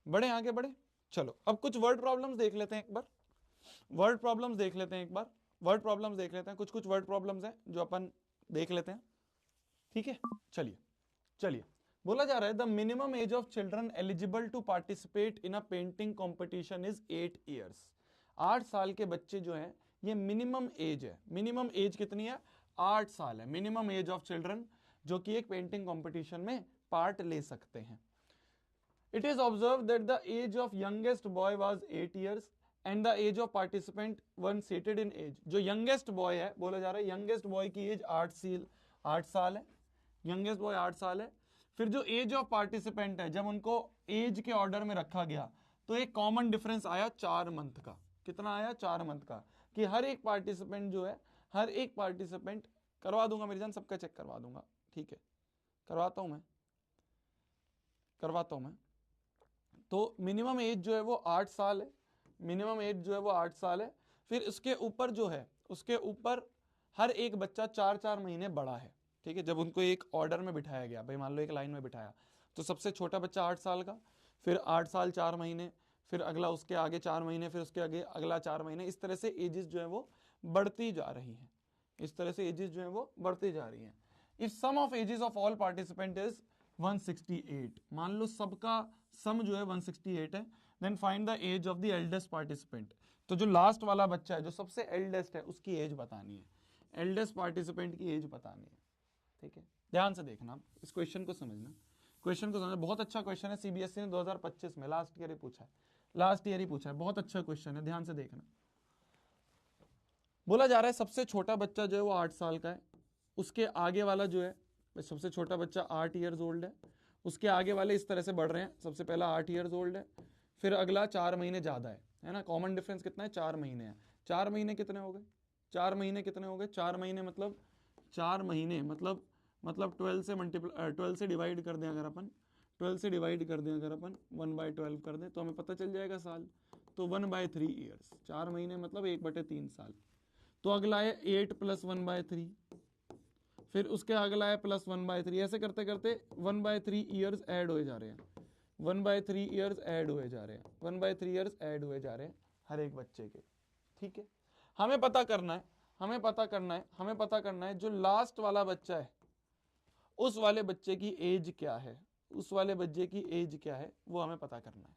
बढ़े आगे बढ़े। चलो अब कुछ वर्ड प्रॉब्लम्स देख लेते हैं एक बार, वर्ड प्रॉब्लम्स देख लेते हैं एक बार, वर्ड प्रॉब्लम्स देख लेते हैं, कुछ कुछ वर्ड प्रॉब्लम्स हैं जो अपन देख लेते हैं, ठीक है। चलिए चलिए, बोला जा रहा है the minimum age of children eligible to participate in a painting competition is 8 years. 8 साल के बच्चे जो हैं ये मिनिमम एज है। मिनिमम एज कितनी है? 8 साल है मिनिमम एज ऑफ चिल्ड्रन जो कि एक पेंटिंग कॉम्पिटिशन में पार्ट ले सकते हैं। It is observed that the age of youngest boy was 8 years and the age of participant one seated in age। जो youngest boy है, बोला जा रहा है youngest boy की एज 8 साल है, youngest boy 8 साल है। फिर जो एज ऑफ पार्टिसिपेंट है, जब उनको एज के ऑर्डर में रखा गया तो एक कॉमन डिफरेंस आया 4 मंथ का। कितना आया? 4 मंथ का, कि हर एक पार्टिसिपेंट जो है, हर एक पार्टिसिपेंट, करवा दूंगा मेरी जान, सबका चेक करवा दूंगा, ठीक है, करवाता हूं मैं। तो मिनिमम एज जो है वो 8 साल है, मिनिमम एज जो है वो 8 साल है। फिर उसके ऊपर जो है, उसके ऊपर हर एक बच्चा 4-4 महीने बड़ा है, ठीक है। जब उनको एक ऑर्डर में बिठाया गया, भाई मान लो एक लाइन में बिठाया, तो सबसे छोटा बच्चा 8 साल का, फिर 8 साल 4 महीने, फिर अगला उसके आगे 4 महीने, फिर उसके आगे अगला 4 महीने, इस तरह से एजेस जो है वो बढ़ती जा रही हैं, इस तरह से एजेस जो है वो बढ़ती जा रही हैं। If sum of ages of all participant is 168, मान लो सबका सम जो है 168 है, then find the age of the eldest participant. तो जो लास्ट वाला बच्चा है, जो सबसे एल्डेस्ट है, उसकी एज बतानी है, एल्डेस्ट पार्टिसिपेंट की एज बतानी है, ठीक है। ध्यान से देखना, इस क्वेश्चन को समझना, क्वेश्चन को समझना, बहुत अच्छा क्वेश्चन है, सीबीएसई ने 2025 में लास्ट ईयर ही पूछा है, लास्ट ईयर ही पूछा है, बहुत अच्छा क्वेश्चन है, ध्यान से देखना। बोला जा रहा है सबसे छोटा बच्चा जो है वो 8 साल का है, उसके आगे वाला जो है, सबसे छोटा बच्चा 8 ईयर्स ओल्ड है, उसके आगे वाले इस तरह से बढ़ रहे हैं, सबसे पहला 8 ईयर्स ओल्ड है, फिर अगला 4 महीने ज्यादा है ना, कॉमन डिफरेंस कितना है? 4 महीने है। 4 महीने कितने हो गए? 4 महीने कितने हो गए? 4 महीने मतलब 4 महीने मतलब 12 से मल्टीप्लाई, 12 से डिवाइड कर दें अगर अपन, 12 से डिवाइड कर दें अगर अपन, 1/12 कर दें तो हमें पता चल जाएगा साल, तो 1/3 ईयर्स। 4 महीने मतलब 1/3 साल। तो अगला है 8 + 1/3, फिर उसके अगला है +1/3, ऐसे करते करते 1/3 ईयर्स ऐड हुए जा रहे हैं, 1/3 ईयर्स ऐड हुए जा रहे हैं, 1/3 ईयर्स ऐड हुए जा रहे हैं हर एक बच्चे के, ठीक है। हमें पता करना है जो लास्ट वाला बच्चा है उस वाले बच्चे की एज क्या है, उस वाले बच्चे की एज क्या है वो हमें पता करना है,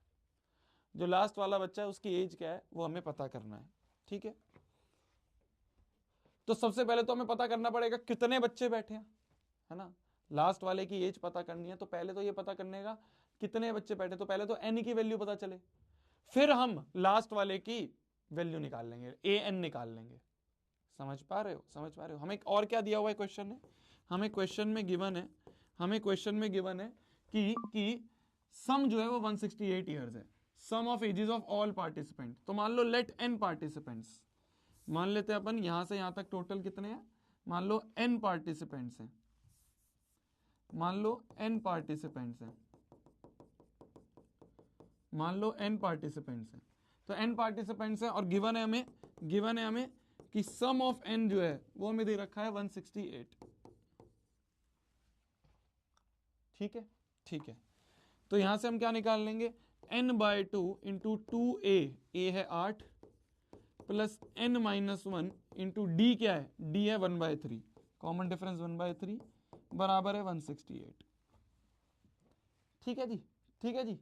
जो लास्ट वाला बच्चा है उसकी एज क्या है वो हमें पता करना है, ठीक है। तो सबसे पहले तो हमें पता करना पड़ेगा कितने बच्चे बैठे हैं, है ना। लास्ट वाले की एज पता करनी है तो पहले तो ये पता करने का कितने बच्चे बैठे, तो पहले तो एन की वैल्यू पता चले, फिर हम लास्ट वाले की वैल्यू निकाल लेंगे, ए एन निकाल लेंगे। समझ पा रहे हो? हमें और क्या दिया हुआ है क्वेश्चन में? हमें क्वेश्चन में गिवन है कि सम जो है वो 168 ईयर्स है, sum of ages of all participant. तो मान लो लेट एन पार्टिसिपेंट्स, मान लेते हैं अपन यहां से यहां तक टोटल कितने हैं, मान लो n पार्टिसिपेंट्स हैं, मान लो n पार्टिसिपेंट्स हैं, मान लो n पार्टिसिपेंट्स हैं, तो n पार्टिसिपेंट्स हैं और गिवन है हमें कि सम ऑफ n जो है वो हमें दे रखा है 168, ठीक है। तो यहां से हम क्या निकाल लेंगे, n/2 इंटू 2a, a है 8 प्लस n-1 इंटू डी, क्या है? डी है 1/3, कॉमन डिफरेंस 1/3 बराबर है 168, ठीक है जी।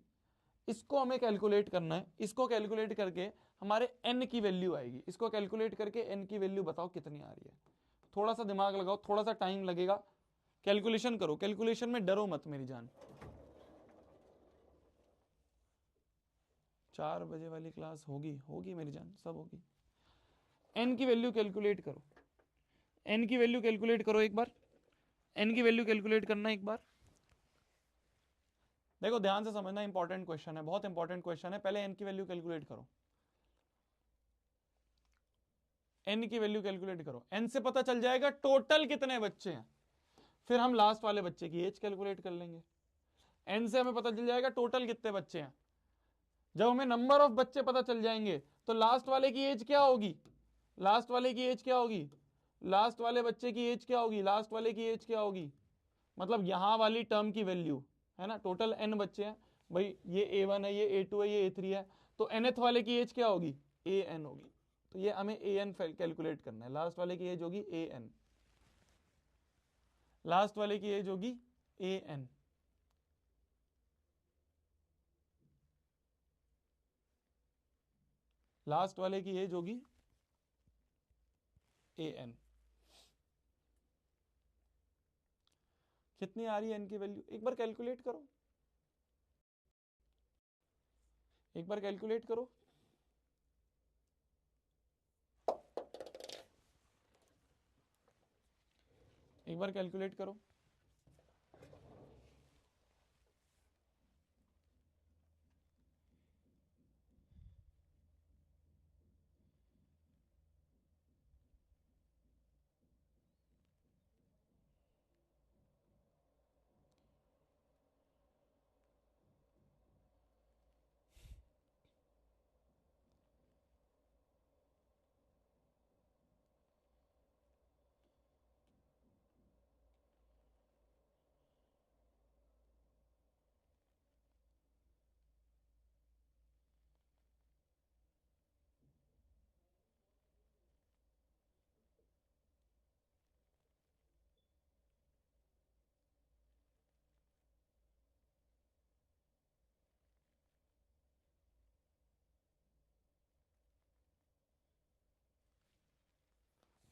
इसको हमें कैलकुलेट करना है, इसको कैलकुलेट करके हमारे n की वैल्यू आएगी, इसको कैलकुलेट करके n की वैल्यू बताओ कितनी आ रही है। थोड़ा सा दिमाग लगाओ, थोड़ा सा टाइम लगेगा, कैलकुलेशन करो, कैलकुलेशन में डरो मत मेरी जान। 4 बजे वाली क्लास होगी मेरी जान, सब होगी। n की वैल्यू कैलकुलेट करो, n की वैल्यू कैलकुलेट करो एक बार, n की वैल्यू कैलकुलेट करना एक बार। देखो ध्यान से समझना, इंपॉर्टेंट क्वेश्चन है, बहुत इंपॉर्टेंट क्वेश्चन है। पहले n की वैल्यू कैलकुलेट करो, n की वैल्यू कैलकुलेट करो, n से पता चल जाएगा टोटल कितने बच्चे हैं, फिर हम लास्ट वाले बच्चे की एज कैलकुलेट कर लेंगे। n से हमें पता चल जाएगा टोटल कितने बच्चे हैं, जब हमें नंबर ऑफ बच्चे पता चल जाएंगे तो लास्ट वाले की एज क्या होगी, लास्ट वाले की एज क्या होगी, लास्ट वाले बच्चे की एज क्या होगी, लास्ट वाले की एज क्या होगी, मतलब यहां वाली टर्म की वैल्यू, है ना। टोटल n बच्चे हैं भाई ये A1 है, ये A2 है, ये A3 है, तो nth वाले की एज क्या होगी? AN होगी। तो ये हमें AN कैलकुलेट करना है। लास्ट वाले की एज होगी AN, लास्ट वाले की एज होगी AN। लास्ट वाले की एज होगी AN। कितनी आ रही है n की वैल्यू? एक बार कैलकुलेट करो, एक बार कैलकुलेट करो। एक बार कैलकुलेट करो।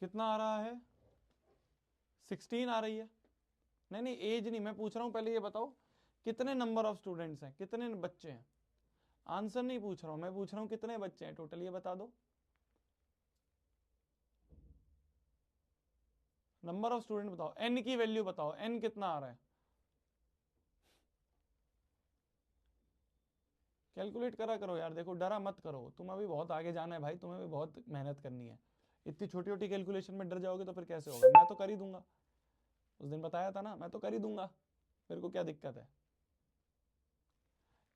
कितना आ रहा है? 16 आ रही है। नहीं नहीं, एज नहीं मैं पूछ रहा हूं, पहले ये बताओ कितने नंबर ऑफ स्टूडेंट्स हैं, कितने बच्चे हैं। आंसर नहीं पूछ रहा हूं, मैं पूछ रहा हूं कितने बच्चे हैं टोटल, ये बता दो। नंबर ऑफ स्टूडेंट बताओ, एन की वैल्यू बताओ, एन कितना आ रहा है? कैलकुलेट करा करो यार, देखो डरा मत करो, तुम अभी बहुत आगे जाना है भाई, तुम्हें भी बहुत मेहनत करनी है। इतनी छोटी छोटी कैलकुलेशन में डर जाओगे तो फिर कैसे होगा? मैं तो कर ही दूंगा, उस दिन बताया था ना, मैं तो कर ही दूंगा, मेरे को क्या दिक्कत है।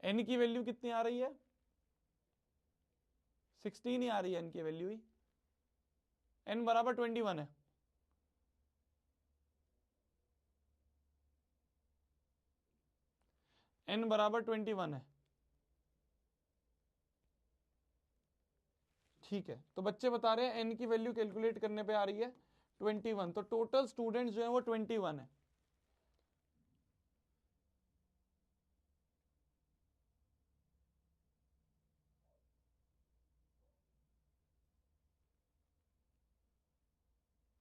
एन की वैल्यू कितनी आ रही है? 16 ही आ रही है एन की वैल्यू ही। एन बराबर 21 है। एन बराबर 21 है। ठीक है, तो बच्चे बता रहे हैं एन की वैल्यू कैलकुलेट करने पे आ रही है 21, तो टोटल स्टूडेंट्स जो है वो 21 है।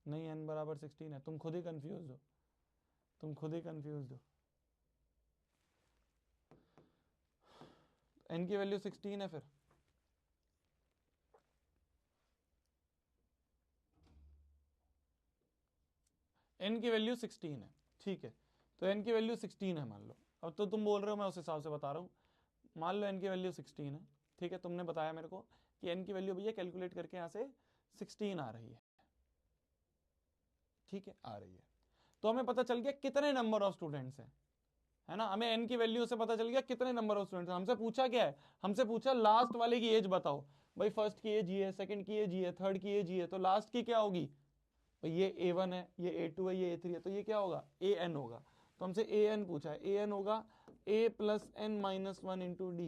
नहीं, एन बराबर 16 है, तुम खुद ही कंफ्यूज हो, तुम खुद ही कंफ्यूज हो। एन की वैल्यू 16 है फिर। एन की वैल्यू 16 है, ठीक है, तो एन की वैल्यू 16 है मान लो। अब तो तुम बोल रहे हो, मैं उस हिसाब से बता रहा हूँ। मान लो एन की वैल्यू 16 है, ठीक है, तुमने बताया मेरे को कि एन की वैल्यू भैया कैलकुलेट करके यहाँ से 16 आ रही है, ठीक है, आ रही है। तो हमें पता चल गया कितने नंबर ऑफ स्टूडेंट्स हैं, है ना, हमें एन की वैल्यू से पता चल गया कितने नंबर ऑफ स्टूडेंट्स। हमसे पूछा क्या है? हमसे पूछा लास्ट वाले की एज बताओ। भाई फर्स्ट की एज ये है, सेकंड की एज ये है, थर्ड की एज ये है, तो लास्ट की क्या होगी? भाई ये A1 है, ये A2 है, ये A3 है, तो ये क्या होगा? AN होगा। तो हमसे AN पूछा है, AN होगा A plus N minus 1 into D.